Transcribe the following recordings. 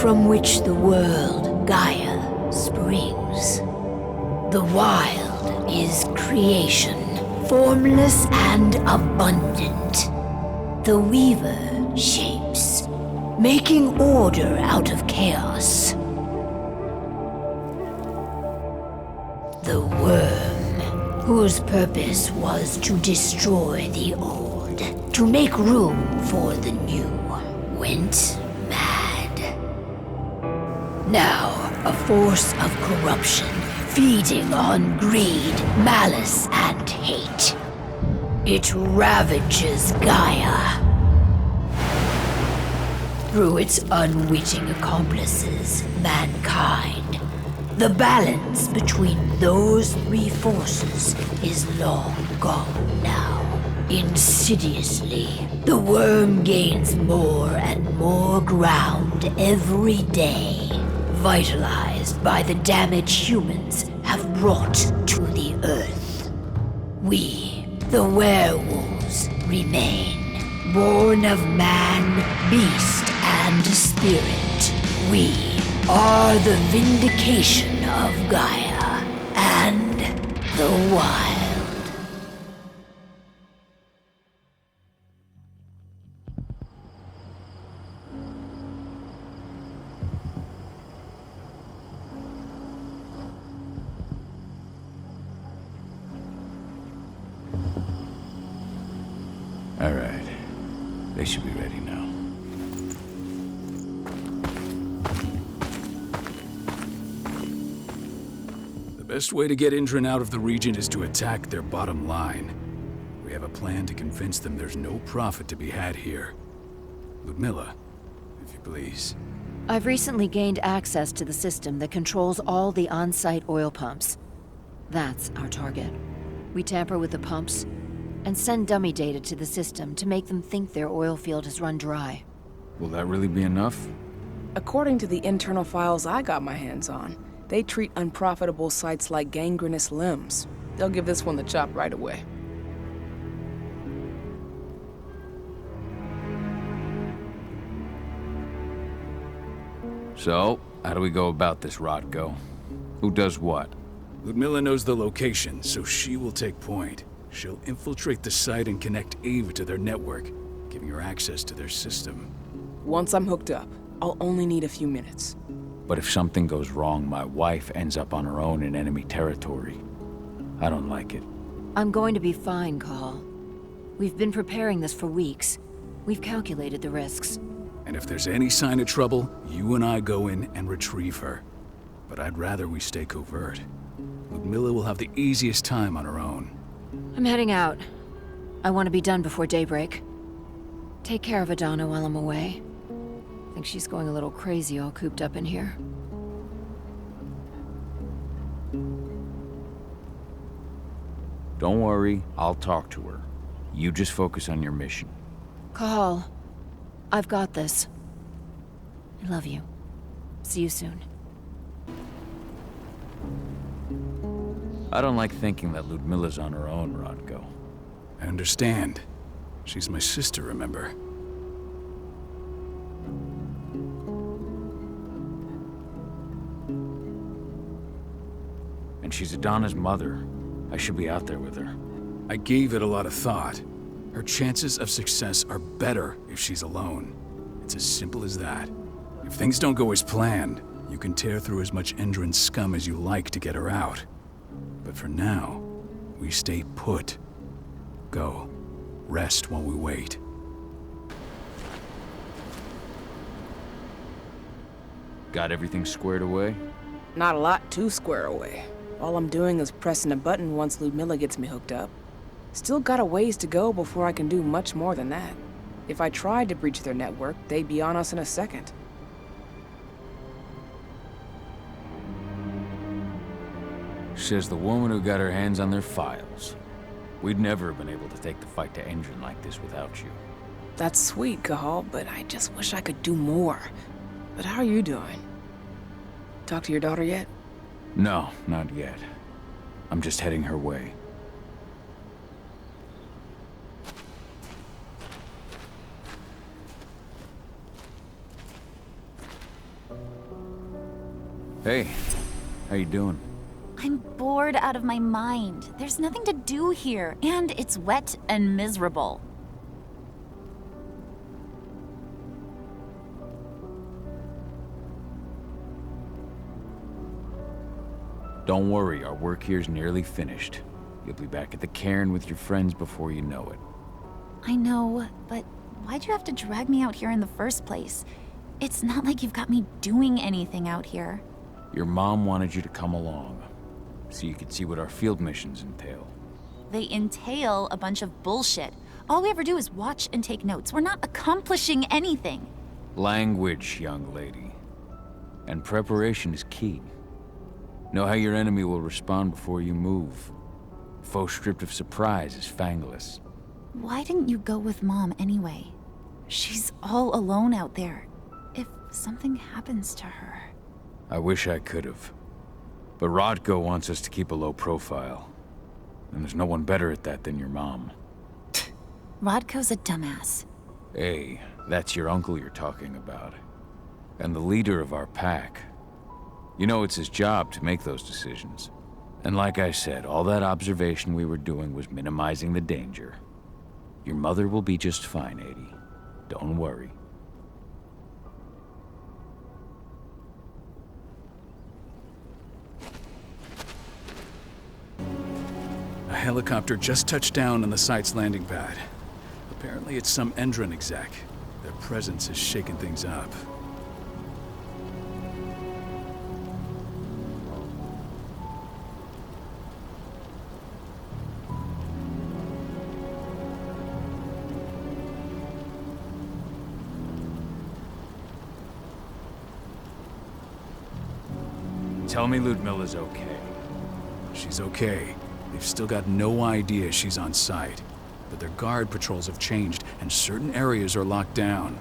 from which the world, Gaia, springs. The wild is creation, formless and abundant. The Weaver shapes, making order out of chaos. The Wyrm, whose purpose was to destroy the old, to make room for the new, went mad. Now, a force of corruption, feeding on greed, malice, and hate. It ravages Gaia. Through its unwitting accomplices, mankind, the balance between those three forces is long gone now. Insidiously, the Wyrm gains more and more ground every day, vitalized by the damage humans have brought to the Earth. We, the werewolves, remain, born of man, beast, and spirit. We are the vindication of Gaia and the wild. All right. They should be ready now. The best way to get Endron out of the region is to attack their bottom line. We have a plan to convince them there's no profit to be had here. Ludmilla, if you please. I've recently gained access to the system that controls all the on-site oil pumps. That's our target. We tamper with the pumps and send dummy data to the system to make them think their oil field has run dry. Will that really be enough? According to the internal files I got my hands on, they treat unprofitable sites like gangrenous limbs. They'll give this one the chop right away. So, how do we go about this, Rodko? Who does what? Ludmilla knows the location, so she will take point. She'll infiltrate the site and connect Ava to their network, giving her access to their system. Once I'm hooked up, I'll only need a few minutes. But if something goes wrong, my wife ends up on her own in enemy territory. I don't like it. I'm going to be fine, Cahal. We've been preparing this for weeks. We've calculated the risks. And if there's any sign of trouble, you and I go in and retrieve her. But I'd rather we stay covert. Ludmilla will have the easiest time on her own. I'm heading out. I want to be done before daybreak. Take care of Adana while I'm away. I think she's going a little crazy all cooped up in here. Don't worry, I'll talk to her. You just focus on your mission. Cahal, I've got this. I love you. See you soon. I don't like thinking that Ludmilla's on her own, Rodko. I understand. She's my sister, remember? And she's Adana's mother. I should be out there with her. I gave it a lot of thought. Her chances of success are better if she's alone. It's as simple as that. If things don't go as planned, you can tear through as much Endron scum as you like to get her out. But for now, we stay put. Go. Rest while we wait. Got everything squared away? Not a lot to square away. All I'm doing is pressing a button once Ludmilla gets me hooked up. Still got a ways to go before I can do much more than that. If I tried to breach their network, they'd be on us in a second. Says the woman who got her hands on their files. We'd never have been able to take the fight to Endron like this without you. That's sweet, Cahal, but I just wish I could do more. But how are you doing? Talk to your daughter yet? No, not yet. I'm just heading her way. Hey, how you doing? I'm bored out of my mind. There's nothing to do here, and it's wet and miserable. Don't worry, our work here's nearly finished. You'll be back at the cairn with your friends before you know it. I know, but why'd you have to drag me out here in the first place? It's not like you've got me doing anything out here. Your mom wanted you to come along, so you could see what our field missions entail. They entail a bunch of bullshit. All we ever do is watch and take notes. We're not accomplishing anything. Language, young lady. And preparation is key. Know how your enemy will respond before you move. Foe stripped of surprise is fangless. Why didn't you go with Mom anyway? She's all alone out there. If something happens to her... I wish I could have. But Rodko wants us to keep a low profile. And there's no one better at that than your mom. Rodko's a dumbass. Hey, that's your uncle you're talking about. And the leader of our pack. You know it's his job to make those decisions. And like I said, all that observation we were doing was minimizing the danger. Your mother will be just fine, Adie. Don't worry. A helicopter just touched down on the site's landing pad. Apparently it's some Endron exec. Their presence is shaking things up. Tell me Ludmilla's okay. She's okay. They've still got no idea she's on site. But their guard patrols have changed, and certain areas are locked down.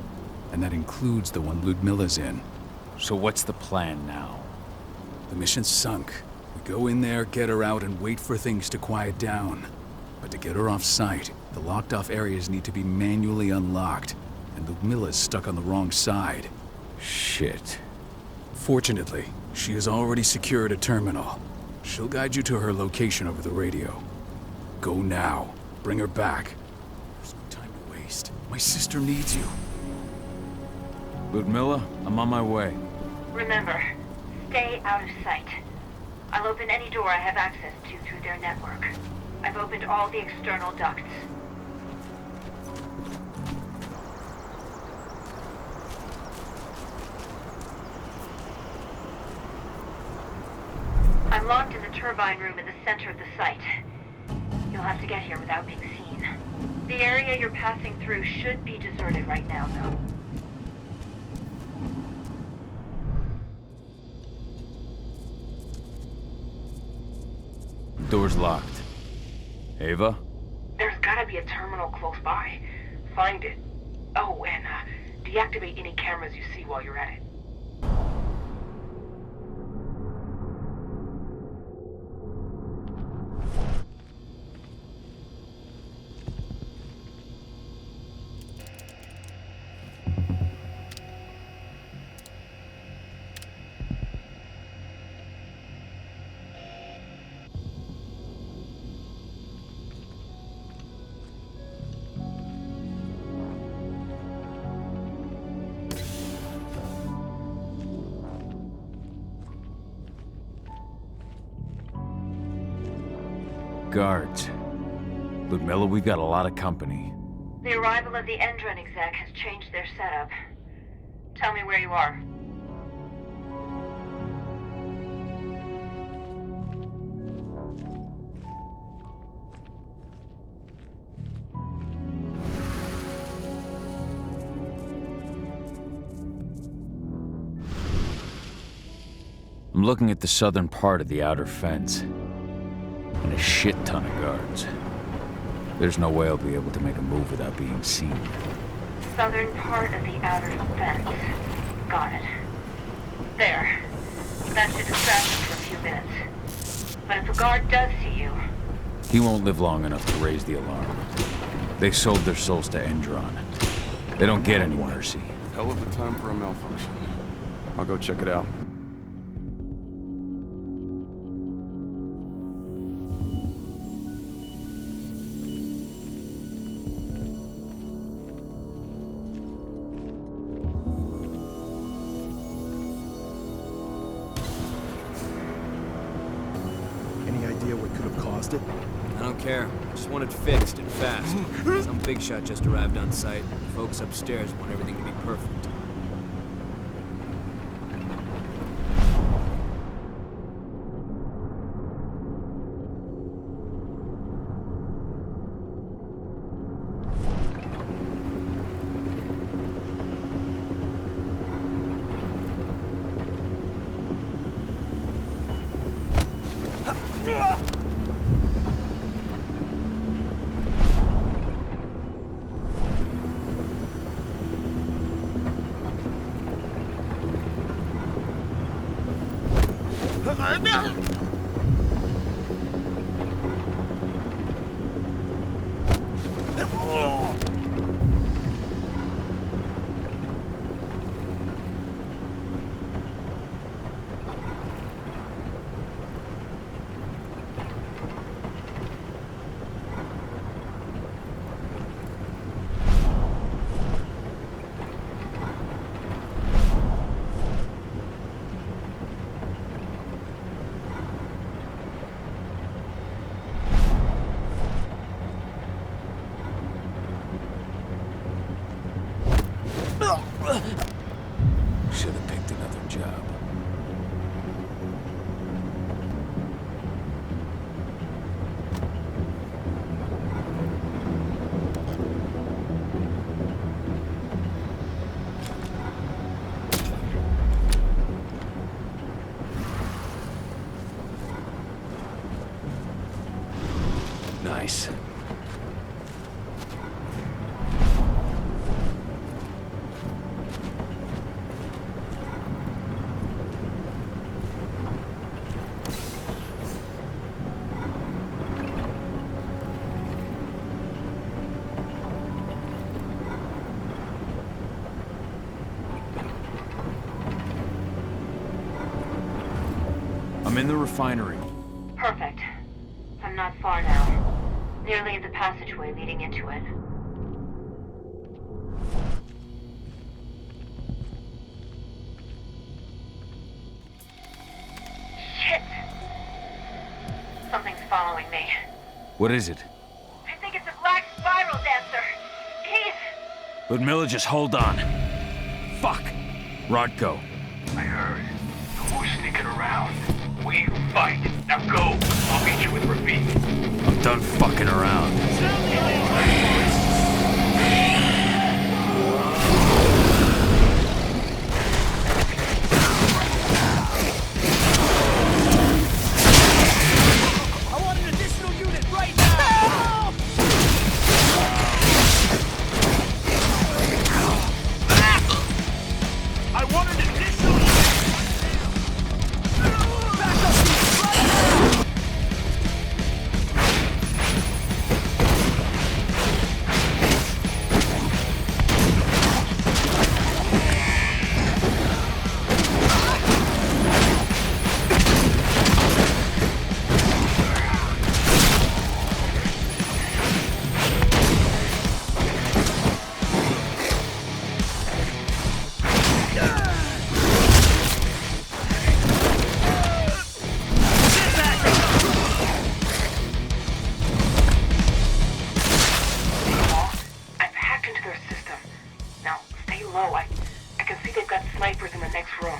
And that includes the one Ludmilla's in. So what's the plan now? The mission's sunk. We go in there, get her out, and wait for things to quiet down. But to get her off site, the locked-off areas need to be manually unlocked. And Ludmilla's stuck on the wrong side. Shit. Fortunately, she has already secured a terminal. She'll guide you to her location over the radio. Go now. Bring her back. There's no time to waste. My sister needs you. Ludmilla, I'm on my way. Remember, stay out of sight. I'll open any door I have access to through their network. I've opened all the external ducts. I'm locked in the turbine room in the center of the site. You'll have to get here without being seen. The area you're passing through should be deserted right now, though. Door's locked. Ava? There's gotta be a terminal close by. Find it. Oh, and deactivate any cameras you see while you're at it. Guards. Ludmilla, we've got a lot of company. The arrival of the Endron exec has changed their setup. Tell me where you are. I'm looking at the southern part of the outer fence. And a shit ton of guards. There's no way I'll be able to make a move without being seen. Southern part of the outer fence. Got it. There. That should distract him for a few minutes. But if a guard does see you... He won't live long enough to raise the alarm. They sold their souls to Endron. They don't get any mercy. Hell of a time for a malfunction. I'll go check it out. fixed it? I don't care. Just want it fixed and fast. Some big shot just arrived on site. Folks upstairs want everything to be perfect. Should have picked another job. Nice. I'm in the refinery. Perfect. I'm not far now. Nearly in the passageway leading into it. Shit! Something's following me. What is it? I think it's a black spiral dancer. Keith! Ludmilla, just hold on. Fuck! Rodko. I heard. No more sneaking around. We fight. Now go. I'll meet you with Rafik. I'm done fucking around. I want an additional unit right now! I want an additional unit! Back up here, right now! I've hacked into their system. Now, stay low. I can see they've got snipers in the next room.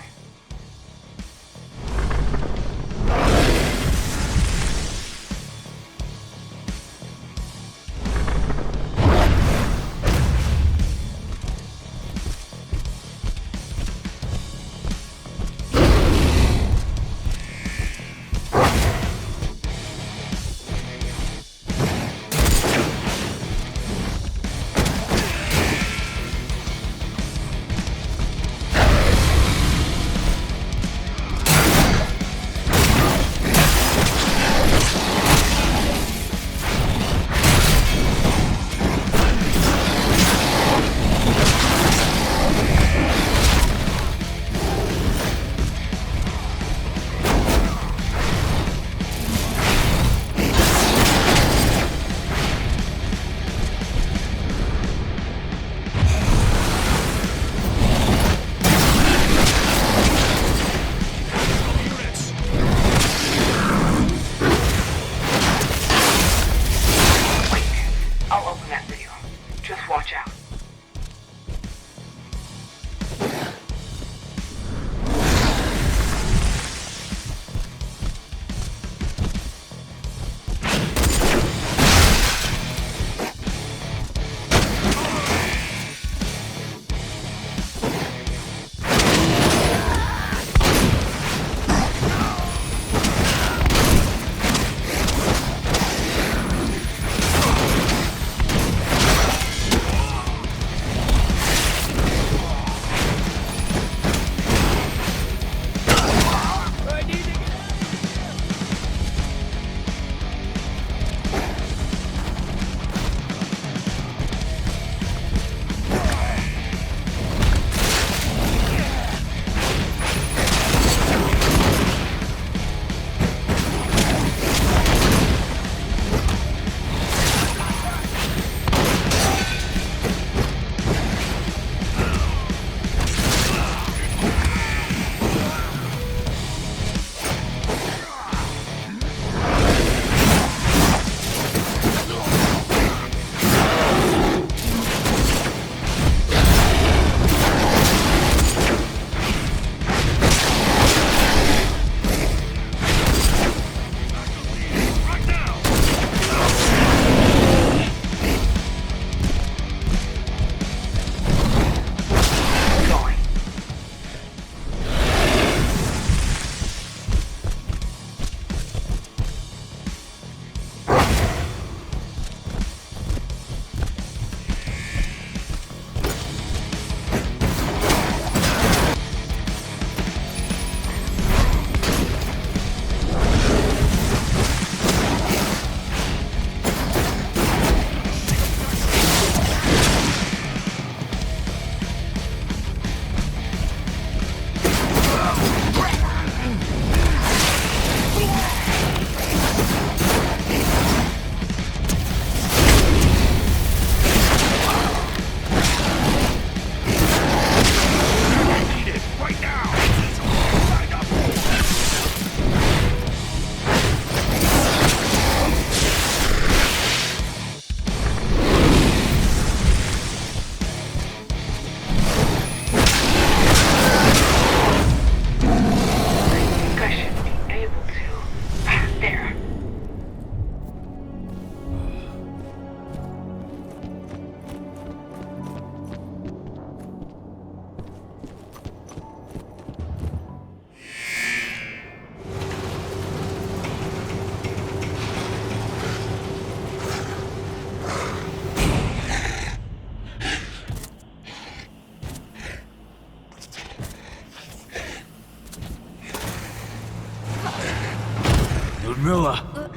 Ludmilla!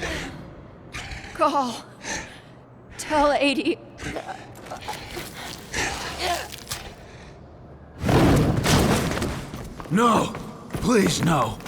Cahal. Tell 80. No! Please, no!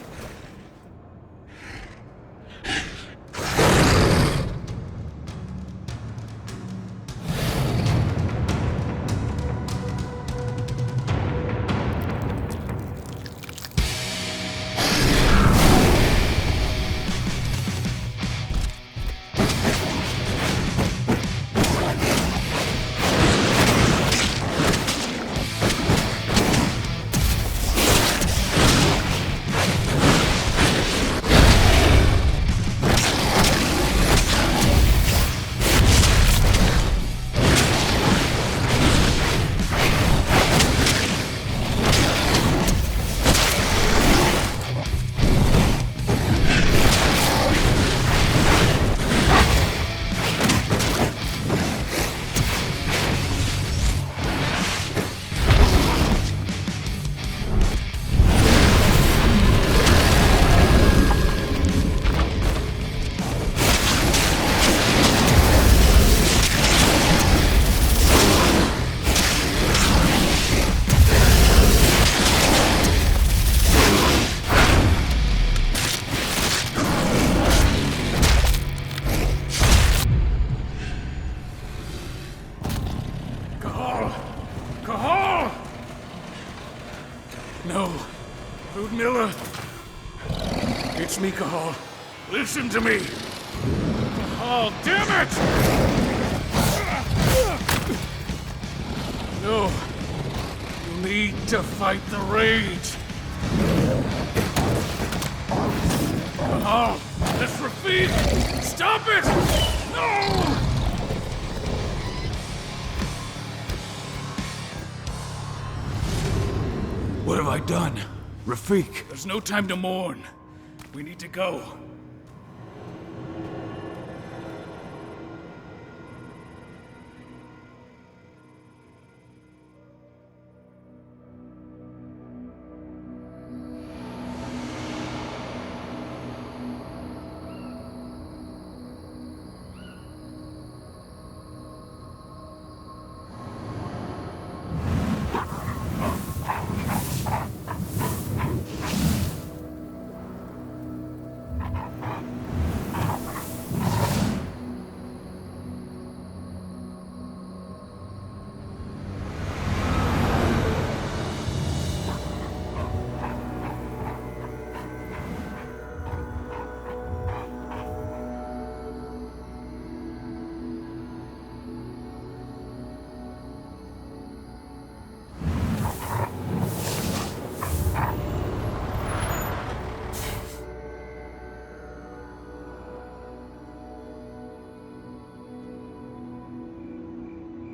Cahal! No. Ludmilla! It's me, Cahal. Listen to me! Cahal, damn it! No. You need to fight the rage. Cahal! That's Rafik! Stop it! No! What have I done? Rafik! There's no time to mourn. We need to go.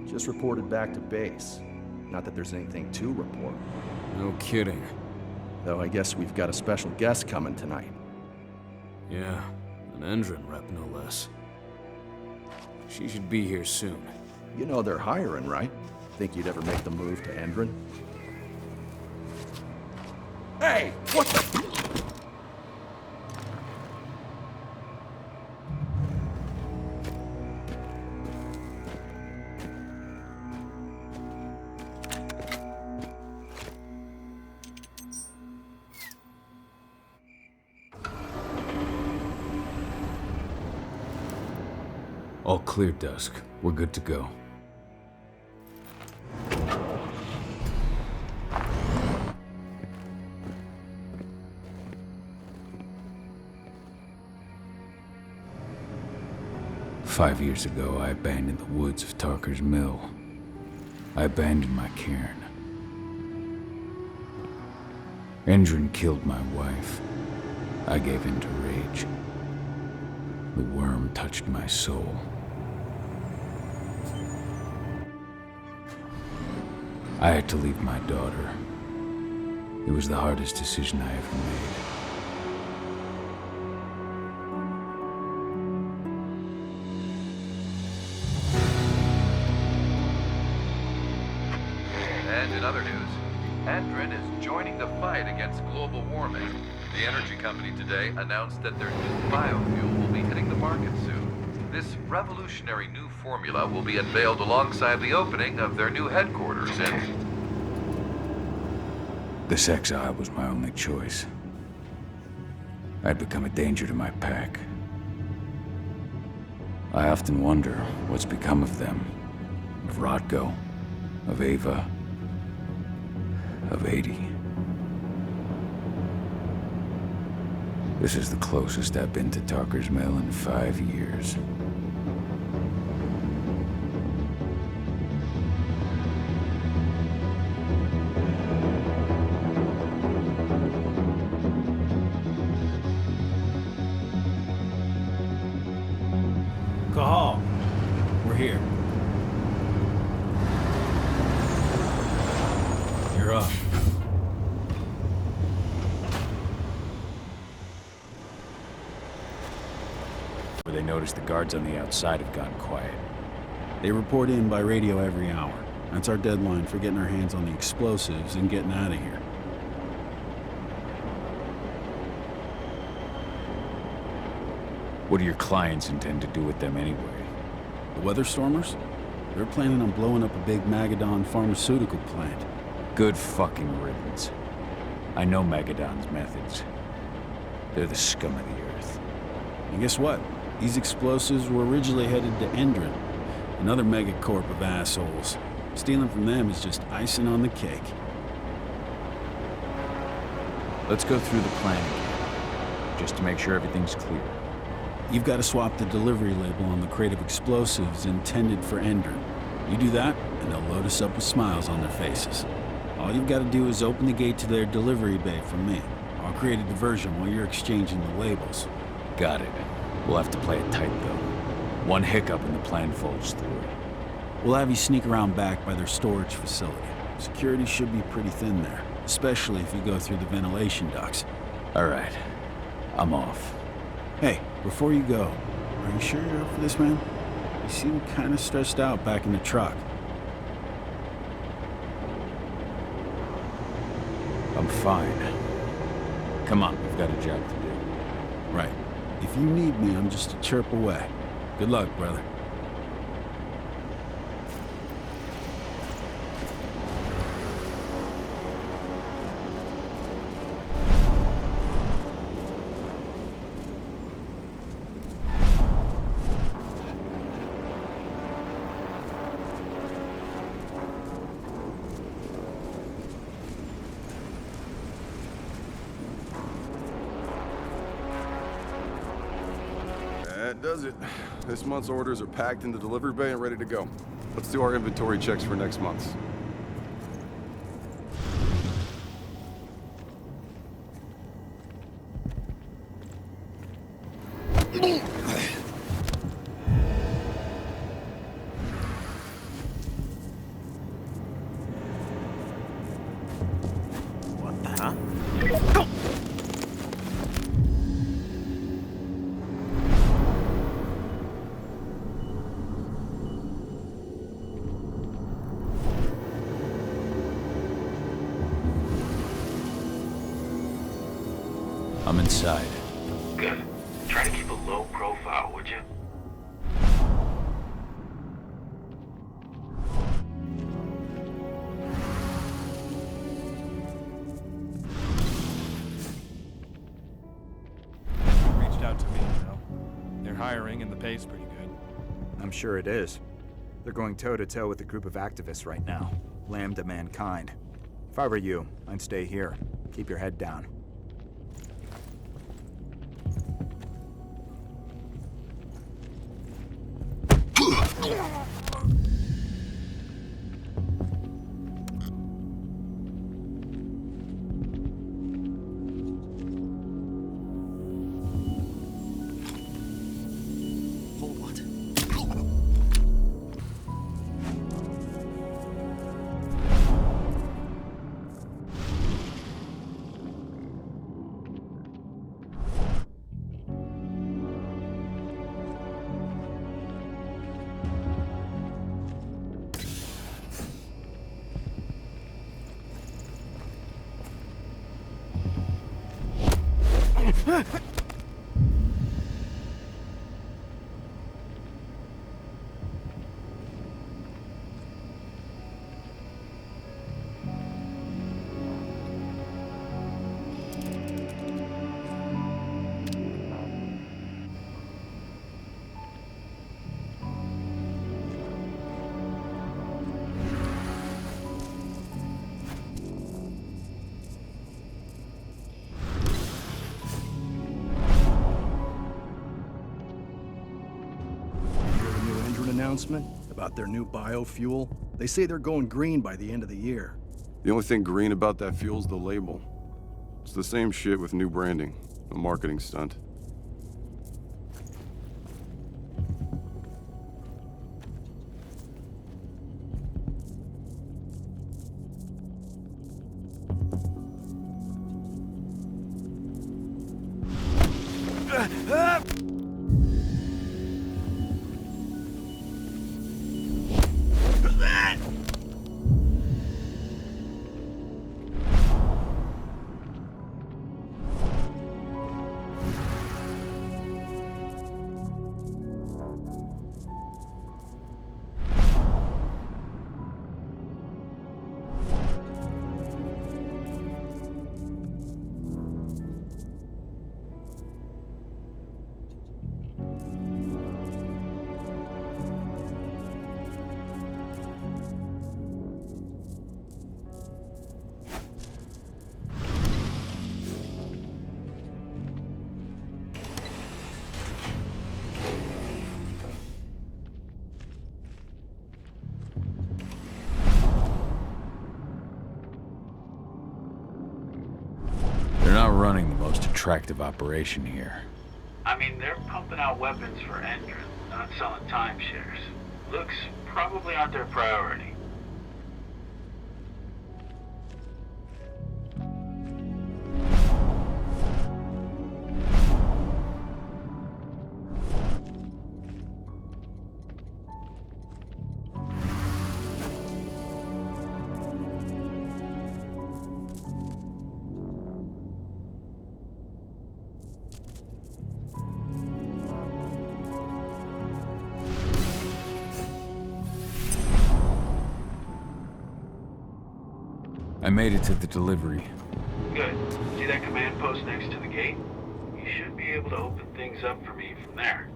Just reported back to base. Not that there's anything to report. No kidding. Though I guess we've got a special guest coming tonight. Yeah, an Endron rep, no less. She should be here soon. You know they're hiring, right? Think you'd ever make the move to Endron? Hey! What the... All clear, Dusk. We're good to go. Five years ago, I abandoned the woods of Tarker's Mill. I abandoned my cairn. Endron killed my wife. I gave in to rage. The Wyrm touched my soul. I had to leave my daughter. It was the hardest decision I ever made. And in other news, Endron is joining the fight against global warming. The energy company today announced that their new biofuel will be hitting the market soon. This revolutionary new formula will be unveiled alongside the opening of their new headquarters in... This exile was my only choice. I'd become a danger to my pack. I often wonder what's become of them. Of Rodko, of Ava, of 80. This is the closest I've been to Talker's Mill in 5 years. Cahal, we're here. You're up. Where they noticed the guards on the outside have gone quiet. They report in by radio every hour. That's our deadline for getting our hands on the explosives and getting out of here. What do your clients intend to do with them anyway? The Weatherstormers? They're planning on blowing up a big Magadon pharmaceutical plant. Good fucking riddance. I know Magadon's methods. They're the scum of the earth. And guess what? These explosives were originally headed to Endron, another megacorp of assholes. Stealing from them is just icing on the cake. Let's go through the plan again, just to make sure everything's clear. You've got to swap the delivery label on the crate of explosives intended for Endron. You do that, and they'll load us up with smiles on their faces. All you've got to do is open the gate to their delivery bay from me. I'll create a diversion while you're exchanging the labels. Got it. We'll have to play it tight, though. One hiccup and the plan falls through. We'll have you sneak around back by their storage facility. Security should be pretty thin there, especially if you go through the ventilation ducts. All right. I'm off. Hey, before you go, are you sure you're up for this, man? You seem kind of stressed out back in the truck. I'm fine. Come on, we've got a job to do. Right. If you need me, I'm just a chirp away. Good luck, brother. That does it. This month's orders are packed in the delivery bay and ready to go. Let's do our inventory checks for next month's. What the hell? I'm inside. Good. Try to keep a low profile, would you? Reached out to me, They're hiring and the pay's pretty good. I'm sure it is. They're going toe-to-toe with a group of activists right now. Lambda mankind. If I were you, I'd stay here. Keep your head down. Announcement about their new biofuel. They say they're going green by the end of the year. The only thing green about that fuel's the label. It's the same shit with new branding. A marketing stunt. Running the most attractive operation here. I mean, they're pumping out weapons for Endron, not selling timeshares. Looks probably aren't their priority. I made it to the delivery. Good. See that command post next to the gate? You should be able to open things up for me from there.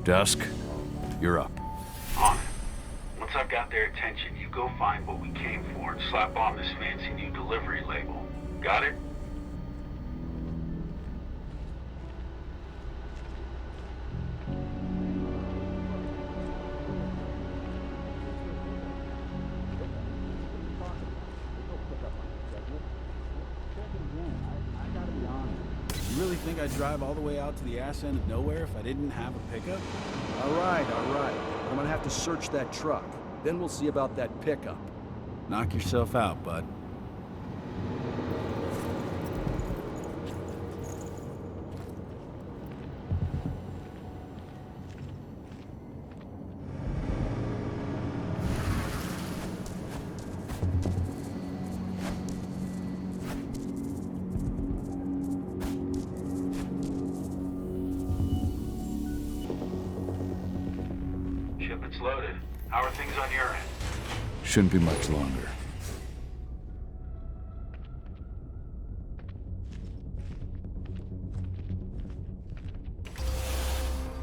Dusk, you're up. On it. Once I've got their attention, you go find what we came for and slap on this fancy new delivery label. Got it? really think I'd drive all the way out to the ass end of nowhere if I didn't have a pickup? All right, all right. I'm gonna have to search that truck. Then we'll see about that pickup. Knock yourself out, bud. Shipment's loaded. How are things on your end? Shouldn't be much longer.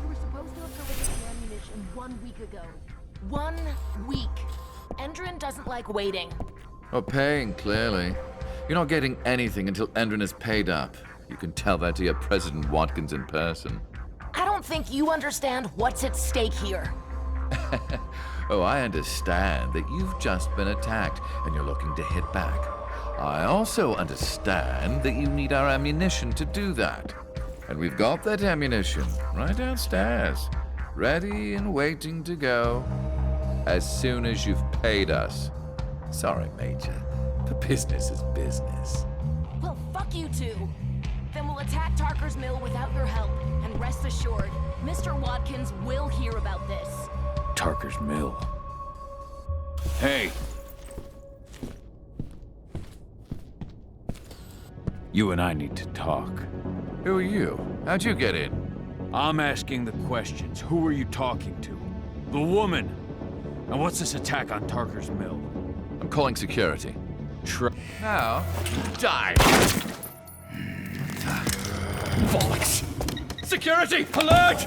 We were supposed to have delivered the ammunition 1 week ago. 1 week. Endron doesn't like waiting. Oh, paying, clearly. You're not getting anything until Endron is paid up. You can tell that to your President Watkins in person. I don't think you understand what's at stake here. Oh, I understand that you've just been attacked and you're looking to hit back. I also understand that you need our ammunition to do that. And we've got that ammunition right downstairs, ready and waiting to go as soon as you've paid us. Sorry, Major, but business is business. Well, fuck you two. Then we'll attack Tarker's Mill without your help. And rest assured, Mr. Watkins will hear about this. Tarker's Mill. Hey! You and I need to talk. Who are you? How'd you get in? I'm asking the questions. Who are you talking to? The woman! And what's this attack on Tarker's Mill? I'm calling security. Now, die! Bollocks! Security! Alert!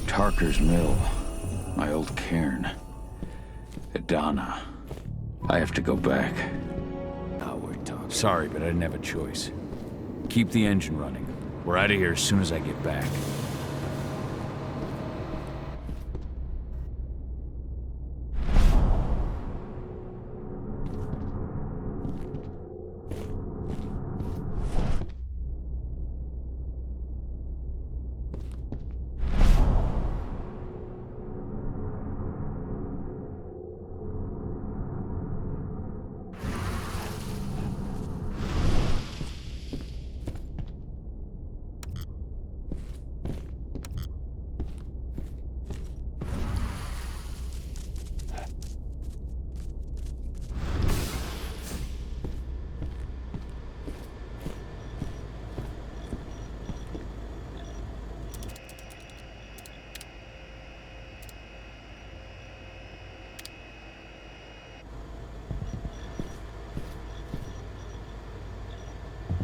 Tarker's Mill. My old cairn. Adana. I have to go back. Now we're talking. Sorry, but I didn't have a choice. Keep the engine running. We're out of here as soon as I get back.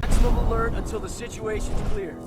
Maximum alert until the situation's clear.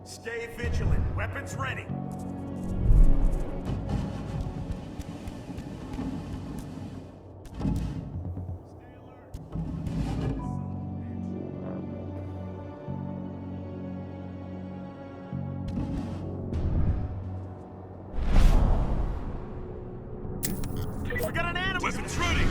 Stay vigilant. Weapons ready. We got an animal. Weapons ready.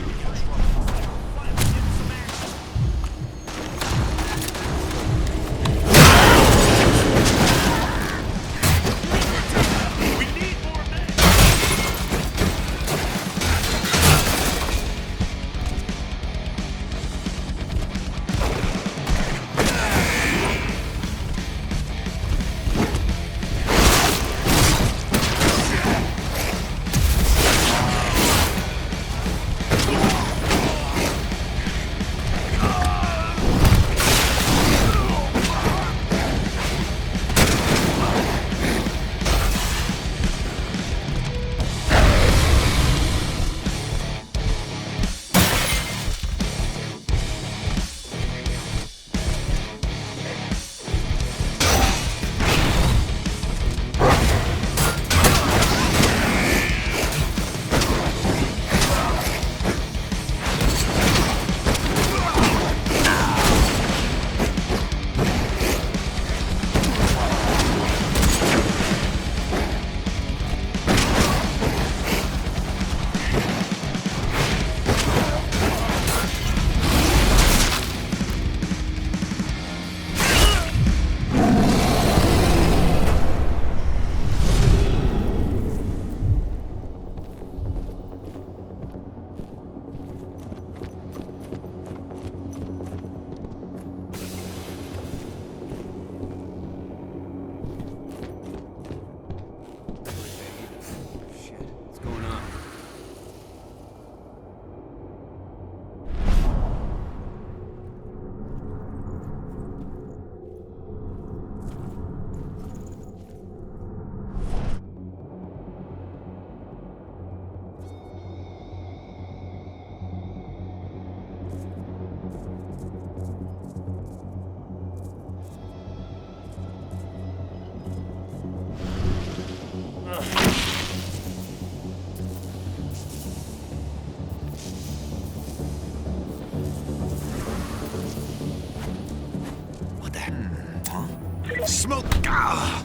Smoke! Ah!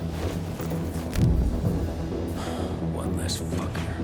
One less fucker.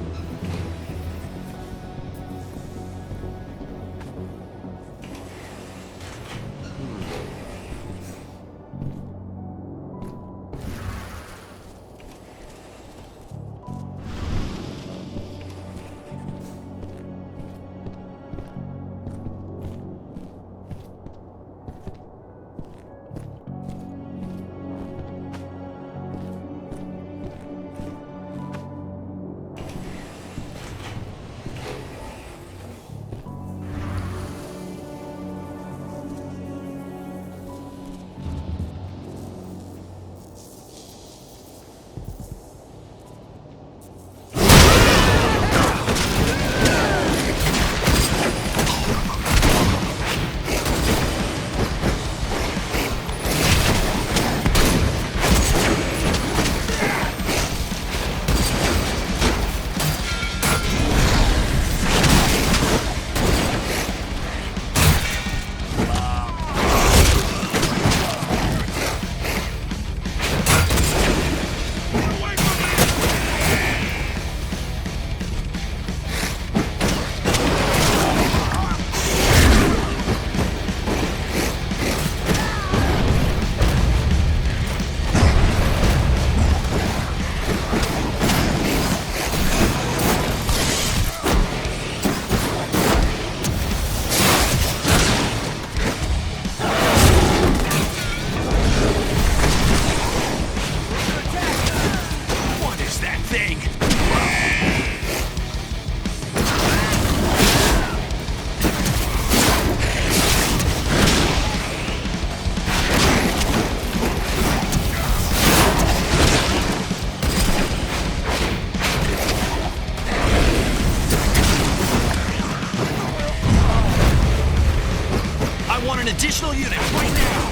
Additional units right now!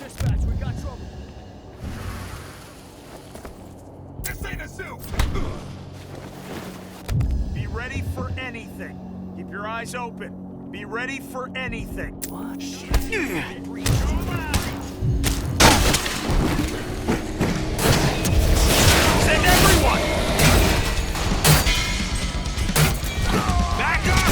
Dispatch, we got trouble. This ain't a zoo! Be ready for anything. Keep your eyes open. Be ready for anything. What? Shit. Send everyone! Back up!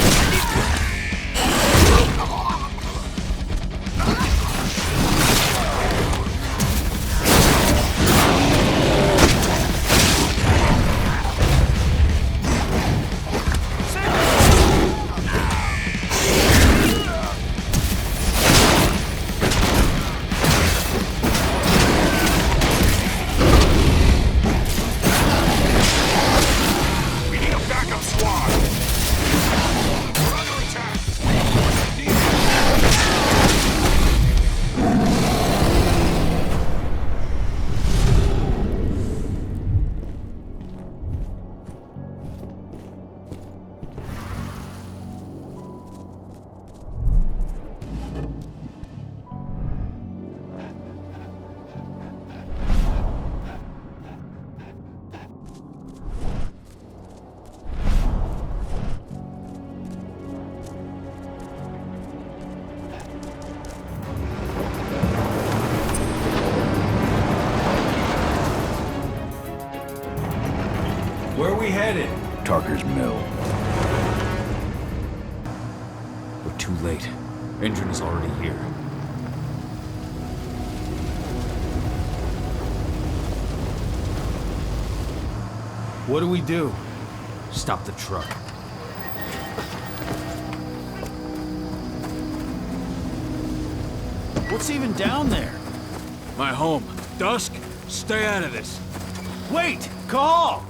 Where are we headed? Tarker's Mill. We're too late. Endron is already here. What do we do? Stop the truck. What's even down there? My home. Dusk, stay out of this. Wait! Cahal!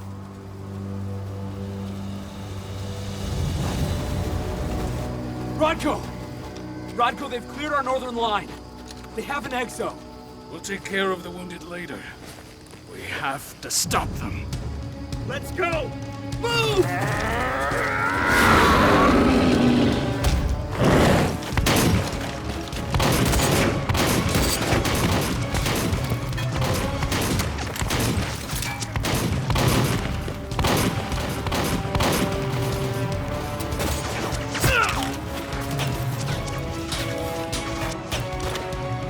Rodko, they've cleared our northern line. They have an exile. We'll take care of the wounded later. We have to stop them. Let's go! Move!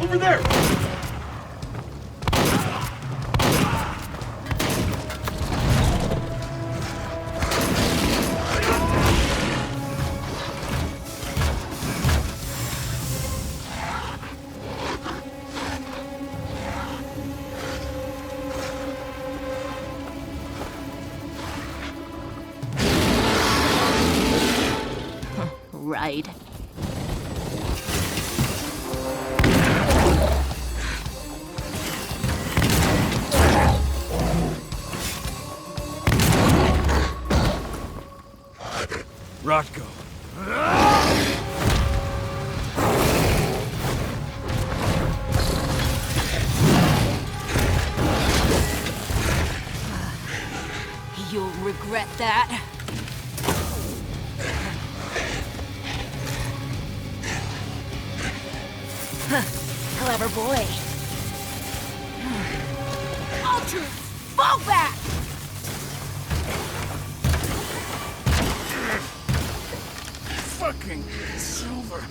Over there! Right. Rotko. You'll regret that. Clever boy. Ultra, fall back! Fucking Silver.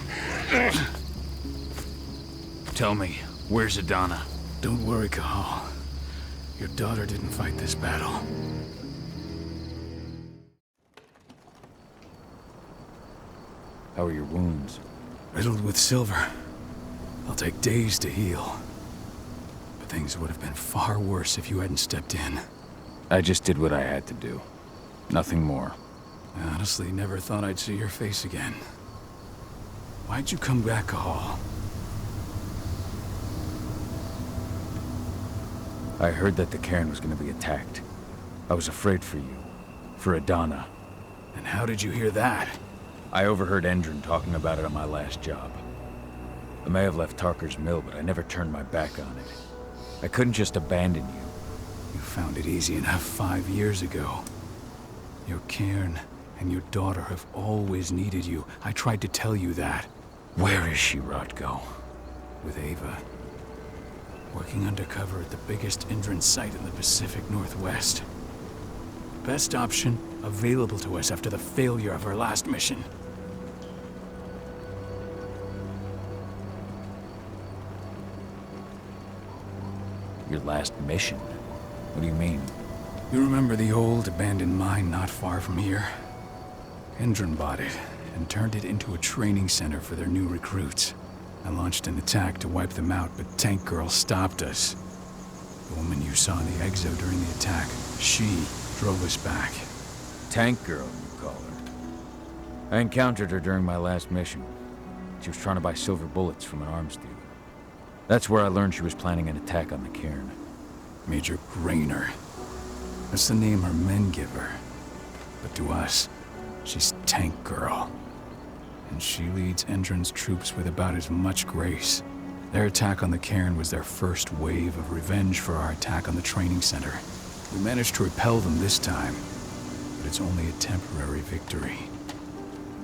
Tell me, where's Adana? Don't worry, Cahal. Your daughter didn't fight this battle. How are your wounds? Riddled with silver. They'll take days to heal. But things would have been far worse if you hadn't stepped in. I just did what I had to do. Nothing more. I honestly never thought I'd see your face again. Why'd you come back, Cahal? I heard that the cairn was going to be attacked. I was afraid for you. For Adana. And how did you hear that? I overheard Endron talking about it on my last job. I may have left Tarker's mill, but I never turned my back on it. I couldn't just abandon you. You found it easy enough 5 years ago. Your cairn and your daughter have always needed you. I tried to tell you that. Where is she, Rotko? With Ava. Working undercover at the biggest Endron site in the Pacific Northwest. Best option available to us after the failure of our last mission. Your last mission? What do you mean? You remember the old abandoned mine not far from here? Endron bought it and turned it into a training center for their new recruits. I launched an attack to wipe them out, but Tank Girl stopped us. The woman you saw in the exile during the attack, she drove us back. Tank Girl, you call her. I encountered her during my last mission. She was trying to buy silver bullets from an arms dealer. That's where I learned she was planning an attack on the cairn. Major Grainer. That's the name her men give her. But to us, she's Tank Girl. And she leads Endron's troops with about as much grace. Their attack on the cairn was their first wave of revenge for our attack on the training center. We managed to repel them this time, but it's only a temporary victory.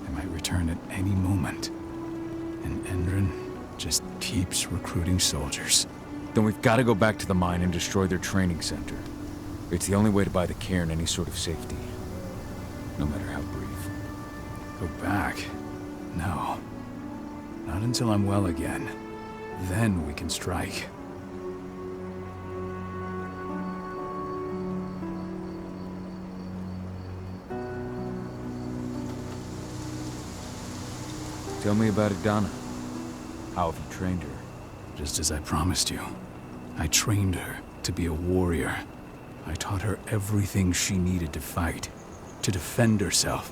They might return at any moment. And Endron just keeps recruiting soldiers. Then we've got to go back to the mine and destroy their training center. It's the only way to buy the cairn any sort of safety. No matter how brief. Go back? No. Not until I'm well again. Then we can strike. Tell me about Adana. How have you trained her? Just as I promised you. I trained her to be a warrior. I taught her everything she needed to fight, to defend herself,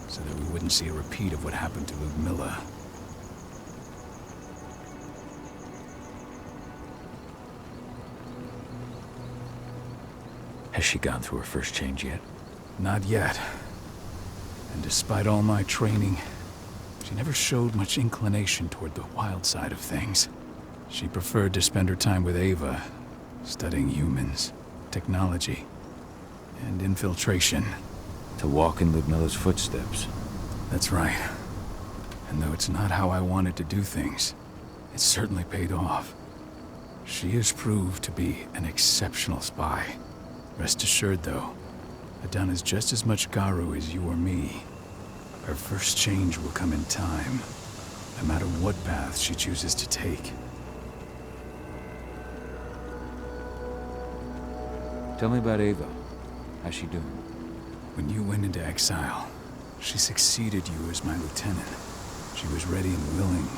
so that we wouldn't see a repeat of what happened to Ludmilla. Has she gone through her first change yet? Not yet. And despite all my training, she never showed much inclination toward the wild side of things. She preferred to spend her time with Ava, studying humans, technology, and infiltration. To walk in Ludmilla's footsteps. That's right. And though it's not how I wanted to do things, it certainly paid off. She has proved to be an exceptional spy. Rest assured, though, Adana's just as much Garu as you or me. Her first change will come in time, no matter what path she chooses to take. Tell me about Ava. How's she doing? When you went into exile, she succeeded you as my lieutenant. She was ready and willing,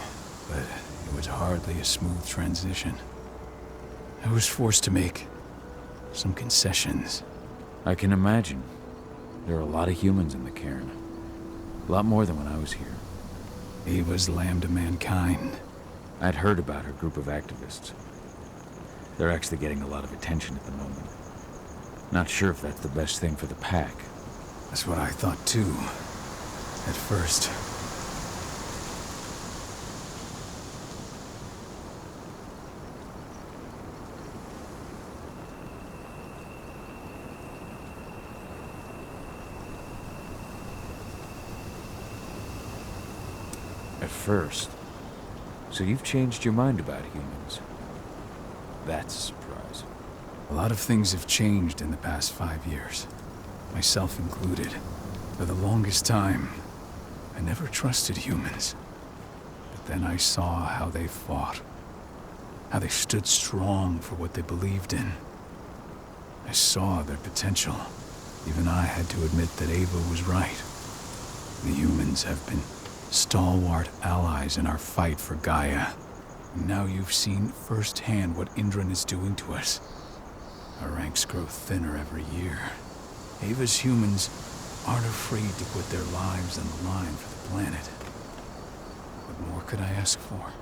but it was hardly a smooth transition. I was forced to make some concessions. I can imagine. There are a lot of humans in the cairn. A lot more than when I was here. Ava's lamb to mankind. I'd heard about her group of activists. They're actually getting a lot of attention at the moment. Not sure if that's the best thing for the pack. That's what I thought too, at first. At first. So you've changed your mind about humans. That's a surprise. A lot of things have changed in the past 5 years. Myself included. For the longest time, I never trusted humans. But then I saw how they fought. How they stood strong for what they believed in. I saw their potential. Even I had to admit that Ava was right. The humans have been stalwart allies in our fight for Gaia. And now you've seen firsthand what Endron is doing to us. Our ranks grow thinner every year. Ava's humans aren't afraid to put their lives on the line for the planet. What more could I ask for?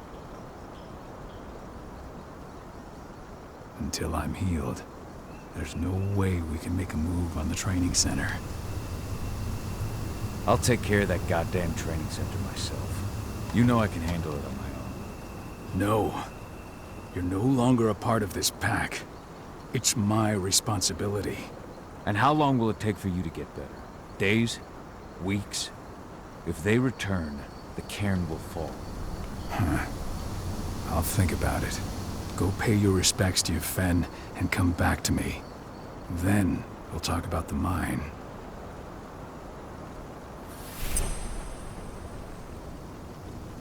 Until I'm healed, there's no way we can make a move on the training center. I'll take care of that goddamn training center myself. You know I can handle it on my own. No. You're no longer a part of this pack. It's my responsibility. And how long will it take for you to get better? Days? Weeks? If they return, the cairn will fall. Huh. I'll think about it. Go pay your respects to your Fen and come back to me. Then we'll talk about the mine.